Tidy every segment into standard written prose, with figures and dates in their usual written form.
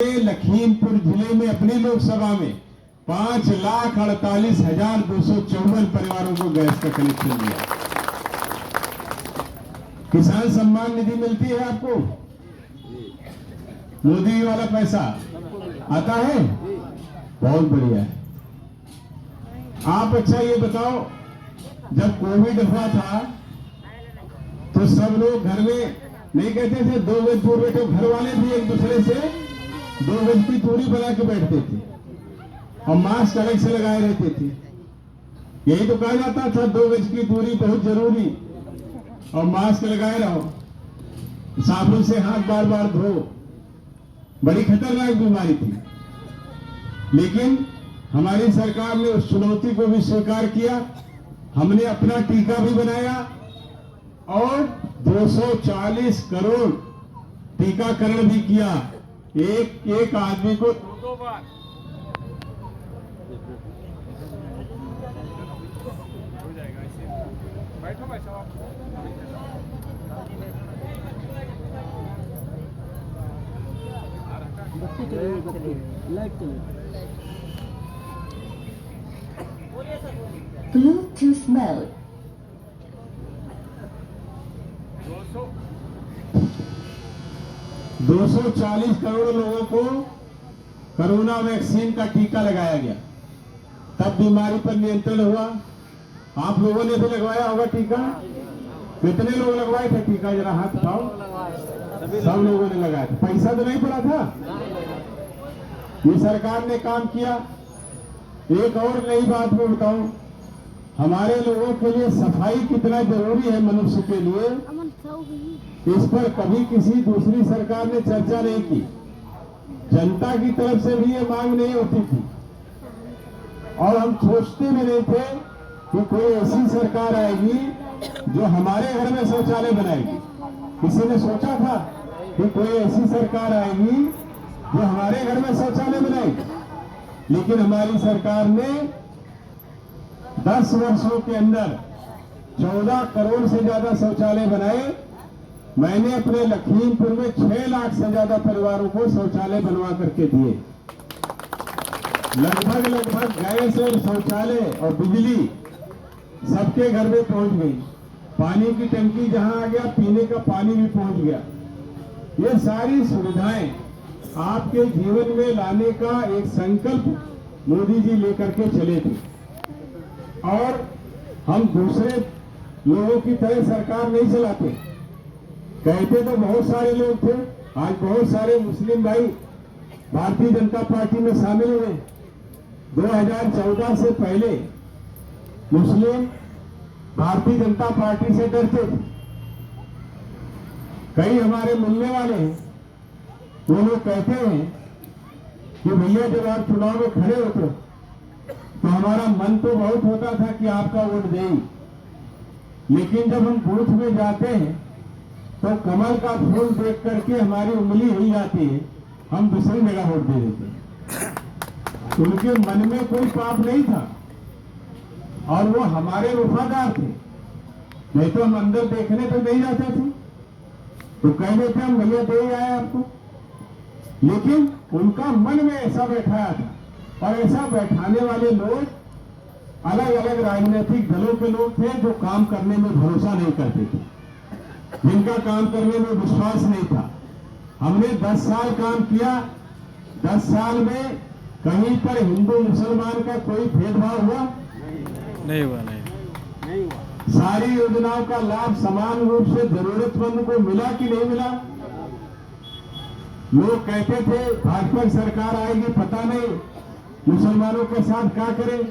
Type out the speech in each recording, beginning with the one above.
लखीमपुर जिले में अपनी लोकसभा में 5,48,254 परिवारों को गैस का कनेक्शन दिया। किसान सम्मान निधि मिलती है आपको, मोदी वाला पैसा आता है, बहुत बढ़िया है। आप अच्छा ये बताओ, जब कोविड हुआ था तो सब लोग घर में नहीं कहते थे 2 गज दूर बैठो, घर वाले भी एक दूसरे से 2 गज की दूरी बना के बैठते थे और मास्क अलग से लगाए रहते थे। यही तो कहा जाता था 2 गज की दूरी बहुत जरूरी और मास्क लगाए रहो, साबुन से हाथ बार बार धो। बड़ी खतरनाक बीमारी थी, लेकिन हमारी सरकार ने उस चुनौती को भी स्वीकार किया। हमने अपना टीका भी बनाया और 240 करोड़ टीकाकरण भी किया, एक आदमी को 2 बार। हो जाएगा ऐसे, बैठो भाई साहब। Bluetooth mode. 240 करोड़ लोगों को कोरोना वैक्सीन का टीका लगाया गया, तब बीमारी पर नियंत्रण हुआ। आप लोगों ने भी लगवाया होगा टीका। कितने लोग लगवाए थे टीका, जरा हाथ उठाओ। सब लोगों ने लगाया था, पैसा तो नहीं पड़ा था। ये सरकार ने काम किया। एक और नई बात मैं बताऊं, हमारे लोगों के लिए सफाई कितना जरूरी है मनुष्य के लिए, इस पर कभी किसी दूसरी सरकार ने चर्चा नहीं की। जनता की तरफ से भी ये मांग नहीं होती थी और हम सोचते भी नहीं थे कि कोई ऐसी सरकार आएगी जो हमारे घर में शौचालय बनाएगी। किसी ने सोचा था कि कोई ऐसी सरकार आएगी जो हमारे घर में शौचालय बनाएगी? लेकिन हमारी सरकार ने 10 वर्षों के अंदर 14 करोड़ से ज्यादा शौचालय बनाए। मैंने अपने लखीमपुर में 6 लाख से ज्यादा परिवारों को शौचालय बनवा करके दिए। लगभग गैस और शौचालय और बिजली सबके घर में पहुंच गई। पानी की टंकी जहां आ गया, पीने का पानी भी पहुंच गया। ये सारी सुविधाएं आपके जीवन में लाने का एक संकल्प मोदी जी लेकर के चले थे और हम दूसरे लोगों की तरह सरकार नहीं चलाते। कहते तो बहुत सारे लोग थे, आज बहुत सारे मुस्लिम भाई भारतीय जनता पार्टी में शामिल हुए। 2014 से पहले मुस्लिम भारतीय जनता पार्टी से डरते थे। कई हमारे मिलने वाले हैं, वो लोग कहते हैं कि भैया जब आप चुनाव में खड़े होते तो हमारा मन तो बहुत होता था कि आपका वोट दें, लेकिन जब हम बूथ में जाते हैं तो कमल का फूल देख करके हमारी उंगली हिल जाती है, हम दूसरी जगह वोट दे देते हैं। उनके मन में कोई पाप नहीं था और वो हमारे वफादार थे, नहीं तो हम अंदर देखने तो नहीं जाते थे, तो कह देते हम भैया दे आए आपको। लेकिन उनका मन में ऐसा बैठाया था और ऐसा बैठाने वाले लोग अलग अलग राजनीतिक दलों के लोग थे जो काम करने में भरोसा नहीं करते थे, जिनका काम करने में विश्वास नहीं था। हमने 10 साल काम किया। 10 साल में कहीं पर हिंदू मुसलमान का कोई भेदभाव हुआ? नहीं हुआ। सारी योजनाओं का लाभ समान रूप से जरूरतमंद को मिला कि नहीं मिला? लोग कहते थे भाजपा की सरकार आएगी, पता नहीं मुसलमानों के साथ क्या करें,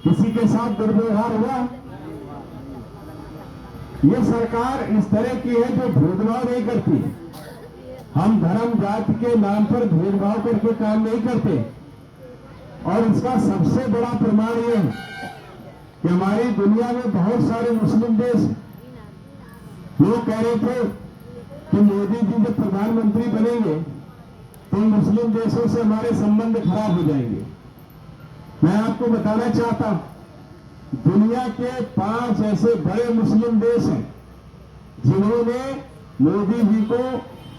किसी के साथ दुर्व्यवहार हुआ? ये सरकार इस तरह की है जो भेदभाव नहीं करती। हम धर्म जाति के नाम पर भेदभाव करके काम नहीं करते और इसका सबसे बड़ा प्रमाण यह है कि हमारी दुनिया में बहुत सारे मुस्लिम देश, लोग कह रहे थे कि मोदी जी जब प्रधानमंत्री बनेंगे तो मुस्लिम देशों से हमारे संबंध खराब हो जाएंगे। मैं आपको बताना चाहता हूं, दुनिया के 5 ऐसे बड़े मुस्लिम देश हैं जिन्होंने मोदी जी को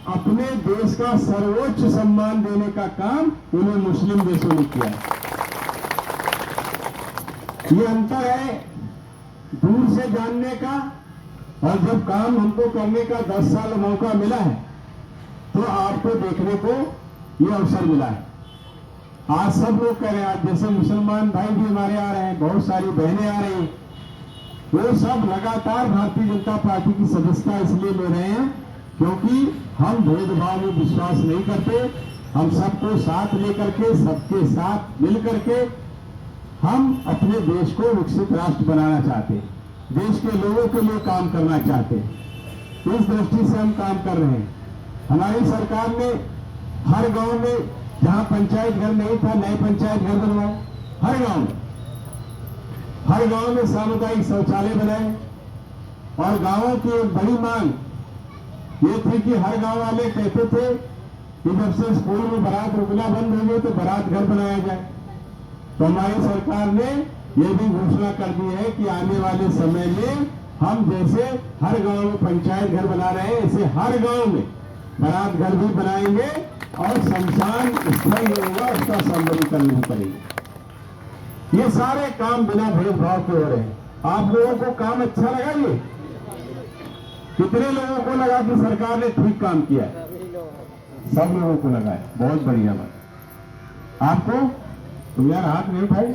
अपने देश का सर्वोच्च सम्मान देने का काम उन्हें मुस्लिम देशों ने किया। ये अंतर है दूर से जानने का, और जब काम हमको करने का 10 साल मौका मिला है तो आपको देखने को ये अवसर मिला है। आज सब लोग कह रहे हैं, आज जैसे मुसलमान भाई भी हमारे आ रहे हैं, बहुत सारी बहनें आ रही हैं, वो सब लगातार भारतीय जनता पार्टी की सदस्यता इसलिए ले रहे हैं क्योंकि हम भेदभाव में विश्वास नहीं करते। हम सबको साथ लेकर के, सबके साथ मिल करके हम अपने देश को विकसित राष्ट्र बनाना चाहते हैं, देश के लोगों के लिए काम करना चाहते हैं। इस दृष्टि से हम काम कर रहे हैं। हमारी सरकार ने हर गांव में जहां पंचायत घर नहीं था, नए पंचायत घर बनवाए। हर गांव में सामुदायिक शौचालय बनाए। और गांवों की एक बड़ी मांग ये थी कि हर गांव वाले कहते थे कि जब से स्कूल में बारात रुकना बंद हो गई तो बारात घर बनाया जाए। तो हमारी सरकार ने यह भी घोषणा कर दी है कि आने वाले समय में हम जैसे हर गांव में पंचायत घर बना रहे हैं, ऐसे हर गांव में बारात घर भी बनाएंगे और शमशान स्थल जो होगा उसका सौंदर्यीकरण भी करेंगे। ये सारे काम बिना भेदभाव के हो रहे हैं। आप लोगों को काम अच्छा लगा? ये कितने लोगों को लगा कि सरकार ने ठीक काम किया है? सब लोगों को लगा है। बहुत बढ़िया बात। आपको? तुम यार हाथ नहीं उठाए।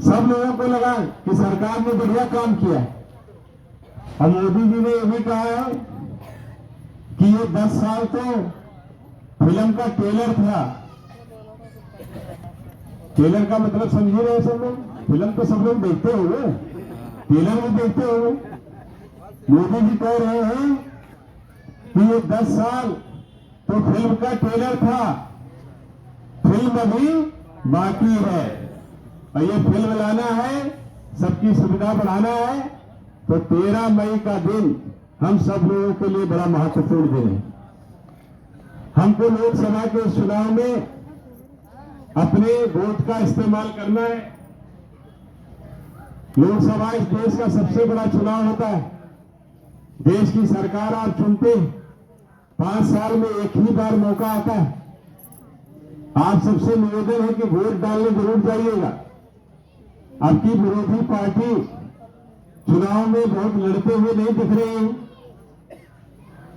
सब लोगों को लगा कि सरकार ने बढ़िया काम किया है। और मोदी जी ने यह भी कहा है कि ये 10 साल तो फिल्म का ट्रेलर था। ट्रेलर का मतलब समझी रहे सब लोग? फिल्म तो सब लोग देखते होंगे, ट्रेलर भी देखते होंगे। मोदी जी कह रहे हैं कि ये 10 साल तो फिल्म का ट्रेलर था, फिल्म अभी बाकी है। और ये फिल्म लाना है, सबकी सुविधा बढ़ाना है। तो 13 मई का दिन हम सब लोगों के लिए बड़ा महत्वपूर्ण दिन है। हमको लोकसभा के चुनाव में अपने वोट का इस्तेमाल करना है। लोकसभा इस देश का सबसे बड़ा चुनाव होता है। देश की सरकार आप चुनते हैं, 5 साल में एक ही बार मौका आता है। आप सबसे निवेदन है कि वोट डालने जरूर जाइएगा। अब की विरोधी पार्टी चुनाव में बहुत लड़ते हुए नहीं दिख रही है,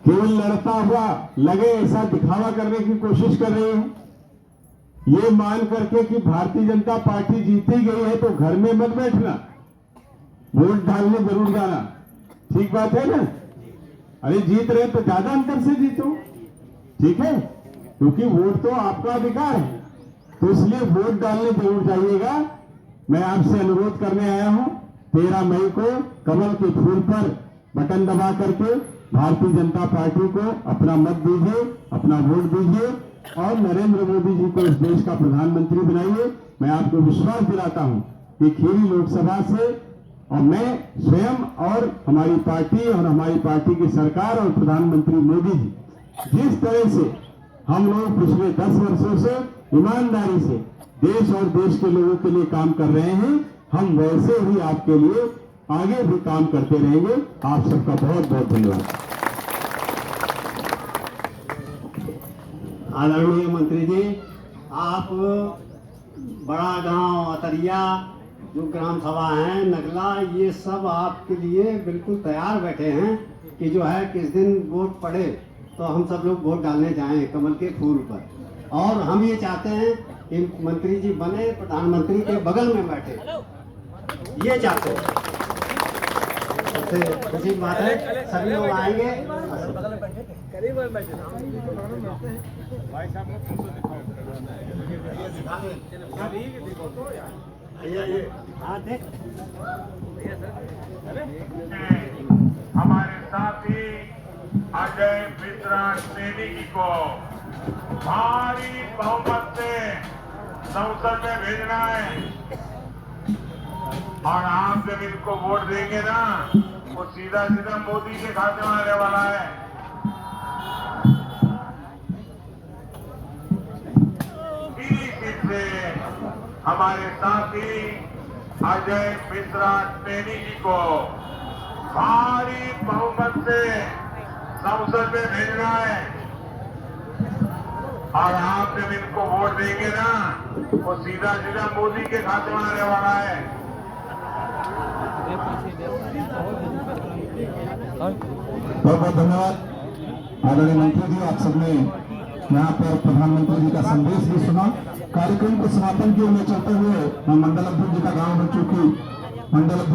केवल लड़ता हुआ लगे ऐसा दिखावा करने की कोशिश कर रही है। ये मान करके कि भारतीय जनता पार्टी जीती गई है तो घर में मत बैठना, वोट डालने जरूर जाना। ठीक बात है ना? अरे जीत रहे तो ज्यादा अंतर से जीतो, ठीक है? क्योंकि वोट तो आपका अधिकार है, तो इसलिए वोट डालने जरूर जाइएगा। मैं आपसे अनुरोध करने आया हूं, 13 मई को कमल के फूल पर बटन दबा करके भारतीय जनता पार्टी को अपना मत दीजिए, अपना वोट दीजिए और नरेंद्र मोदी जी को इस देश का प्रधानमंत्री बनाइए। मैं आपको विश्वास दिलाता हूं कि खीरी लोकसभा से और मैं स्वयं और हमारी पार्टी और हमारी पार्टी की सरकार और प्रधानमंत्री मोदी जी जिस तरह से हम लोग पिछले 10 वर्षों से ईमानदारी से देश और देश के लोगों के लिए काम कर रहे हैं, हम वैसे ही आपके लिए आगे भी काम करते रहेंगे। आप सबका बहुत बहुत धन्यवाद। आदरणीय मंत्री जी, आप बड़ा गांव अतरिया जो ग्राम सभा है नगला, ये सब आपके लिए बिल्कुल तैयार बैठे हैं कि जो है किस दिन वोट पड़े तो हम सब लोग वोट डालने जाएं कमल के फूल पर। और हम ये चाहते हैं कि मंत्री जी बने प्रधानमंत्री के बगल में बैठे, ये चाहते हैं। सबसे खुशी की बात है, सभी लोग आएंगे। हमारे साथी अजय मिश्रा सैनिकी को भारी बहुमत से संसद में भेजना है। और आप जब इनको वोट देंगे ना, वो सीधा सीधा मोदी के खाते में आने वाला है। इसी सीट से हमारे साथी अजय मिश्रा सैनिकी को भारी बहुमत से संसद में भेजना है। और आप जब इनको वोट देंगे ना, वो सीधा सीधा मोदी के खाते में आने वाला है। बहुत बहुत धन्यवाद आदरणीय मंत्री जी, आप सबने यहाँ पर प्रधानमंत्री जी का संदेश भी सुना। कार्यक्रम को समापन की ओर में चलते हुए मैं मंडल अध्यक्ष जी का गांव बच्चों की मंडल